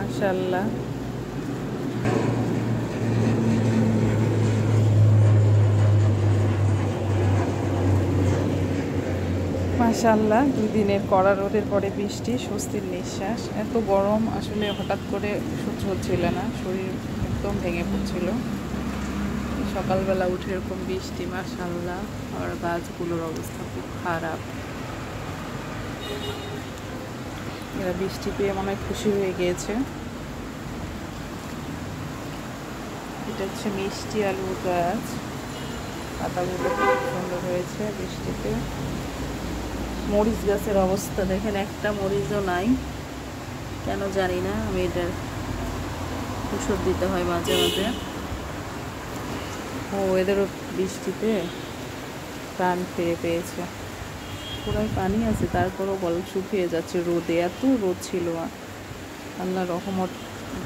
মাশাআল্লাহ। মাশাআল্লাহ, 2 দিনের কড়া রোদের পরে বৃষ্টি, স্বস্তির নিঃশ্বাস। এত গরম আসলে হঠাৎ করে সহ্য হচ্ছিল না, শরীর একদম ভেঙে পড়ছিল। সকালবেলা উঠে এরকম বৃষ্টি, মাশাআল্লাহ। আর গাছগুলোর অবস্থা খুব খারাপ। এরা বৃষ্টি পেয়ে মনে হয় খুশি হয়ে গিয়েছে। এটা হচ্ছে মিষ্টি আলু গাছ, পাতাগুলো খুব সুন্দর হয়েছে বৃষ্টিতে। মরিচ গাছের অবস্থা দেখেন, একটা মরিচও নাই, কেন জানি না। আমি এটার ওষুধ দিতে হয় মাঝে মাঝে। ও এদেরও বৃষ্টিতে প্রাণ ফিরে পেয়েছে। পুরাই পানি আছে, তারপরও বল শুকিয়ে যাচ্ছে রোদে। এত রোদ ছিল, আল্লাহ রহমত।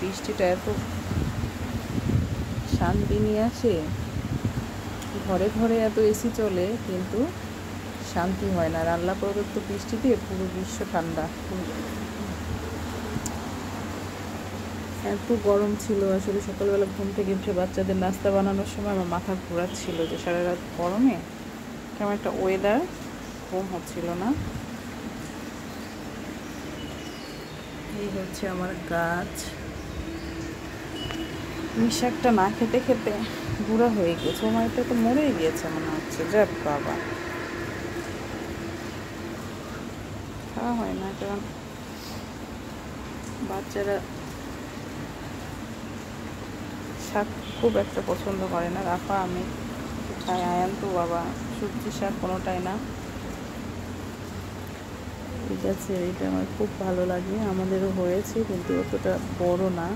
বৃষ্টিটা এত শান্তি নিয়ে আসে। ঘরে ঘরে এত এসি চলে, কিন্তু শান্তি হয় না। আর আল্লাহ প্রদত্ত বৃষ্টি দিয়ে পুরো বিশ্ব ঠান্ডা। এত গরম ছিল আসলে। সকালবেলা ঘুম থেকে উঠে বাচ্চাদের নাস্তা বানানোর সময় আমার মাথা ঘোরাচ্ছিল যে সারা রাত গরমে কেমন একটা ওয়েদার, ঘুম হচ্ছিল না। এই হচ্ছে আমার গাছ। মিশাকটা না খেতে খেতে বুড়া হয়ে গেছে। ও মাইটা তো মরেই গিয়েছে মনে হচ্ছে। যাক বাবা, খাওয়া হয় না, কারণ বাচ্চারা শাক খুব একটা পছন্দ করে না। রাফা, আমি খাই, আয়ান তো বাবা সবজি শাক কোনোটাই না। ঠিক আছে, এটা আমার খুব ভালো লাগে। আমাদেরও হয়েছে, কিন্তু অতটা বড় না।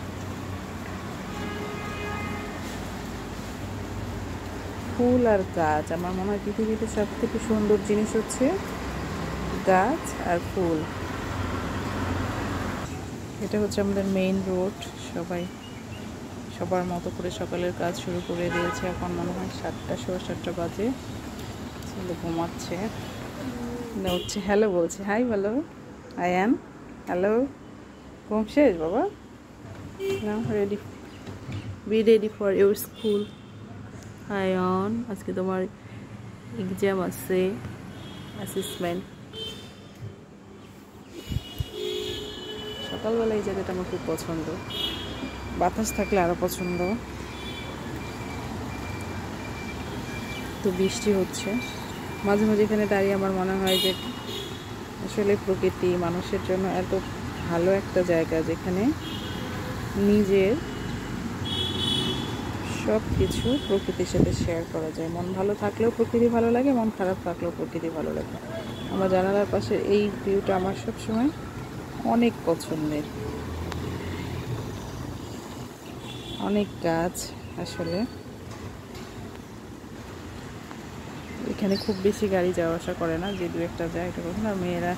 ফুল আর গাছ, আমার মনে হয় পৃথিবীতে সব থেকে সুন্দর জিনিস হচ্ছে গাছ আর ফুল। এটা হচ্ছে আমাদের মেইন রোড। সবাই সবার মতো করে সকালের কাজ শুরু করে দিয়েছে। এখন মনে হয় 7টা, 7:30 বাজে। ছেলে ঘুমাচ্ছে, উঠছে, হ্যালো বলছে, হাই বলো আয়ান, হ্যালো। ঘুম শেষ বাবা? Now ready, be ready for your school. Ayaan, আজকে তোমার এক্সাম আছে, অ্যাসেসমেন্ট। সকালবেলা এই জায়গাটা আমার খুব পছন্দ, বাতাস থাকলে আরও পছন্দ। তো বৃষ্টি হচ্ছে, মাঝে মাঝে এখানে দাঁড়িয়ে আমার মনে হয় যে আসলে প্রকৃতি মানুষের জন্য এত ভালো একটা জায়গা, যেখানে নিজের সব কিছু প্রকৃতির সাথে শেয়ার করা যায়। মন ভালো থাকলেও প্রকৃতি ভালো লাগে, মন খারাপ থাকলেও প্রকৃতি ভালো লাগে। আমার জানালার পাশের এই ভিউটা আমার সবসময় অনেক পছন্দের। অনেক গাছ আসলে। এখানে খুব বেশি গাড়ি যাওয়া আসা করে না, যে 2-1টা যায় এটা কখন। আর মেয়েরা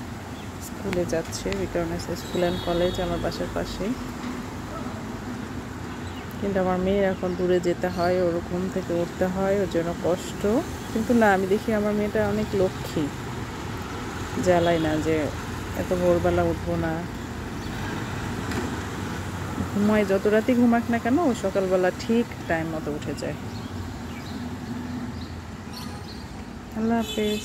স্কুলে যাচ্ছে, বিকারণে স্কুল অ্যান্ড কলেজ আমার বাসার পাশে। কিন্তু আমার মেয়ের এখন দূরে যেতে হয়, ওর ঘুম থেকে উঠতে হয়, ওর জন্য কষ্ট। কিন্তু না, আমি দেখি আমার মেয়েটা অনেক লক্ষ্মী, জ্বালায় না যে এত ভোরবেলা উঠবো না। ঘুমায়, যত রাতই ঘুমাক না কেন, ও সকালবেলা ঠিক টাইম মতো উঠে যায়। আল্লাহ হাফেজ।